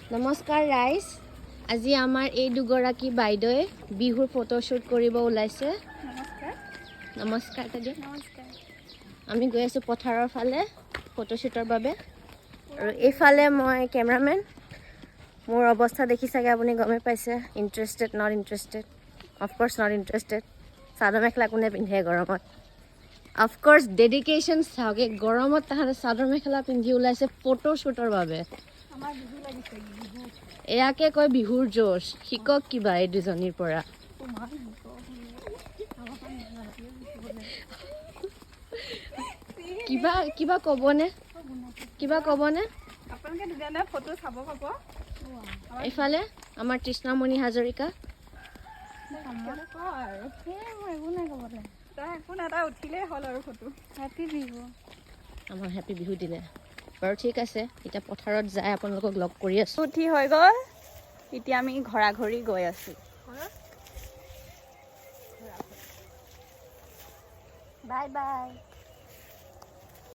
নমস্কাৰ ৰাইজ আজি আমাৰ এই দুগৰাকী বাইদেৱে বিহুৰ ফটোশ্বুট কৰিব ওলাইছে নমস্কাৰ তাদি আমি গৈ আছো পথাৰৰ ফালে ফটোশ্বুটৰ বাবে আৰু এইফালে মই কেমেৰামেন মোৰ অৱস্থা দেখি চাগে আপুনি গমে পাইছে interested not interested of course not interested chador mekhela কোনে পিন্ধে গৰমত অফ কোৰ্স ডেডিকেশন চাগে গৰমত তাহাঁতে চাদৰ মেখেলা পিন্ধি ওলাইছে ফটোশ্বুটৰ বাবে আমাৰ বিহু লাগিছে বিহু এয়াকে কয় বিহুৰ জোশ শিকক কিবা এই দুজনীৰ পৰা কিবা কিবা কবনে আপোনালোকে ধুনীয়া ফটো চাব পাব এইফালে আমাৰ তৃষ্ণামণি হাজৰিকা উঠিলেই হ'ল আৰু ফটো হেপী বিহু আমাৰ হেপী বিহু দিলে বাৰু ঠিক আছে এতিয়া পথাৰত যায় আপোনালোকক লগ কৰি আছো উঠি হৈ গ'ল এতিয়া আমি ঘৰা ঘৰি গৈ আছো বাই বাই